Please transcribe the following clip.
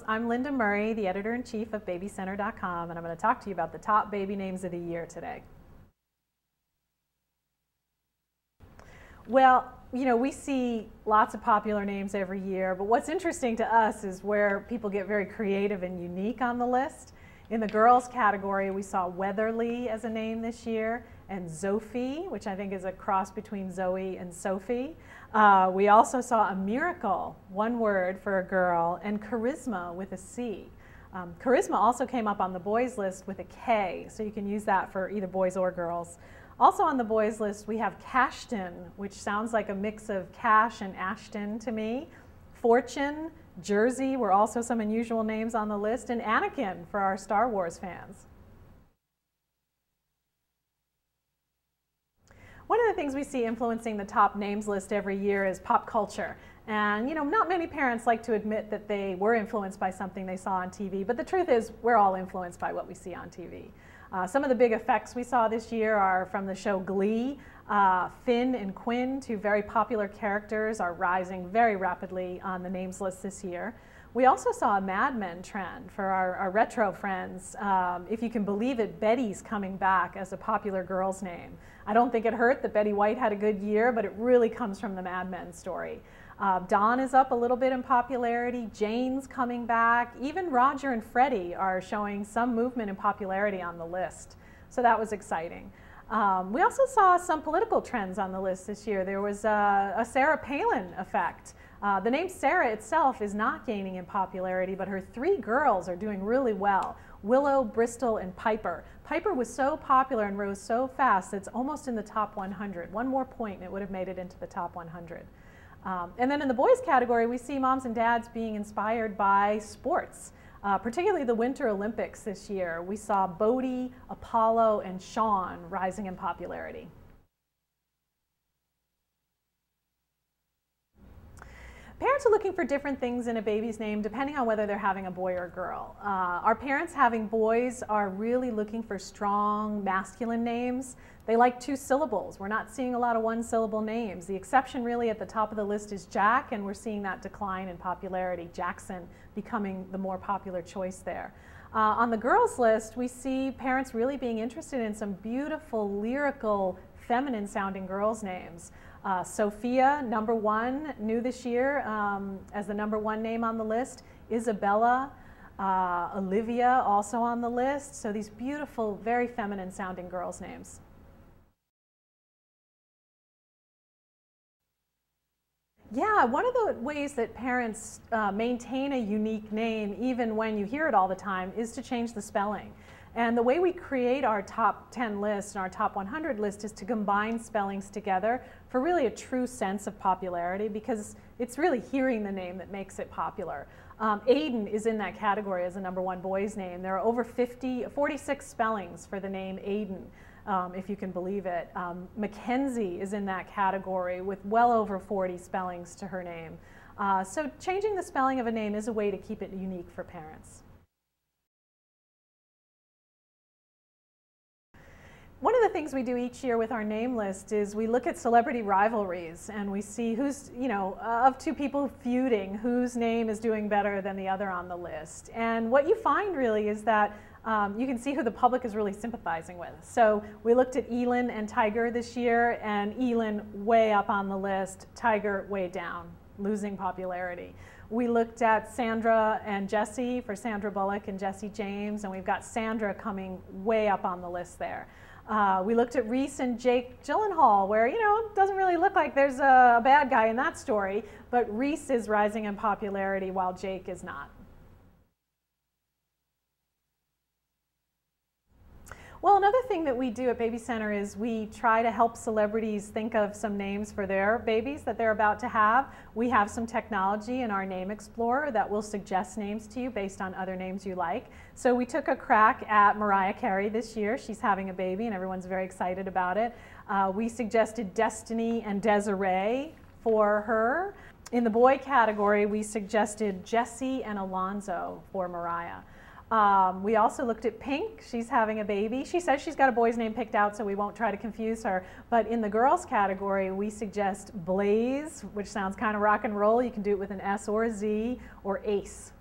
I'm Linda Murray, the editor-in-chief of BabyCenter.com, and I'm going to talk to you about the top baby names of the year today. Well, you know, we see lots of popular names every year, but what's interesting to us is where people get very creative and unique on the list. In the girls category, we saw Weatherly as a name this year, and Zophie, which I think is a cross between Zoe and Sophie. We also saw a Miracle, one word for a girl, and Charisma with a C. Charisma also came up on the boys list with a K, so you can use that for either boys or girls. Also on the boys list, we have Cashton, which sounds like a mix of Cash and Ashton to me. Fortune, Jersey were also some unusual names on the list, and Anakin for our Star Wars fans. One of the things we see influencing the top names list every year is pop culture. And you know, not many parents like to admit that they were influenced by something they saw on TV, but the truth is we're all influenced by what we see on TV. Some of the big effects we saw this year are from the show Glee. Finn and Quinn, two very popular characters, are rising very rapidly on the names list this year. We also saw a Mad Men trend for our retro friends. If you can believe it, Betty's coming back as a popular girl's name. I don't think it hurt that Betty White had a good year, but it really comes from the Mad Men story. Dawn is up a little bit in popularity. Jane's coming back. Even Roger and Freddie are showing some movement in popularity on the list. So that was exciting. We also saw some political trends on the list this year. There was a Sarah Palin effect. The name Sarah itself is not gaining in popularity, but her three girls are doing really well. Willow, Bristol, and Piper. Piper was so popular and rose so fast that it's almost in the top 100. One more point and it would have made it into the top 100. And then in the boys category, we see moms and dads being inspired by sports, particularly the Winter Olympics this year. We saw Bodie, Apollo, and Sean rising in popularity. Parents are looking for different things in a baby's name depending on whether they're having a boy or a girl. Our parents having boys are really looking for strong masculine names. They like 2 syllables. We're not seeing a lot of 1-syllable names. The exception really at the top of the list is Jack, and we're seeing that decline in popularity. Jackson becoming the more popular choice there. On the girls list, we see parents really being interested in some beautiful, lyrical, feminine sounding girls' names. Sophia, #1, new this year as the #1 name on the list. Isabella, Olivia also on the list. So these beautiful, very feminine sounding girls' names. Yeah, one of the ways that parents maintain a unique name, even when you hear it all the time, is to change the spelling. And the way we create our top 10 list and our top 100 list is to combine spellings together for really a true sense of popularity, because it's really hearing the name that makes it popular. Aiden is in that category as a #1 boy's name. There are over 46 spellings for the name Aiden, if you can believe it. Mackenzie is in that category with well over 40 spellings to her name. So changing the spelling of a name is a way to keep it unique for parents. One of the things we do each year with our name list is we look at celebrity rivalries and we see who's, you know, of 2 people feuding, whose name is doing better than the other on the list. And what you find really is that you can see who the public is really sympathizing with. So we looked at Elin and Tiger this year, and Elin way up on the list, Tiger way down, losing popularity. We looked at Sandra and Jesse for Sandra Bullock and Jesse James, and we've got Sandra coming way up on the list there. We looked at Reese and Jake Gyllenhaal, where, you know, it doesn't really look like there's a bad guy in that story, but Reese is rising in popularity while Jake is not. Well, another thing that we do at Baby Center is we try to help celebrities think of some names for their babies that they're about to have. We have some technology in our Name Explorer that will suggest names to you based on other names you like. So we took a crack at Mariah Carey this year. She's having a baby and everyone's very excited about it. We suggested Destiny and Desiree for her. In the boy category, we suggested Jesse and Alonzo for Mariah. We also looked at Pink. She's having a baby. She says she's got a boy's name picked out, so we won't try to confuse her. But in the girls category, we suggest Blaze, which sounds kind of rock and roll. You can do it with an S or a Z, or Ace.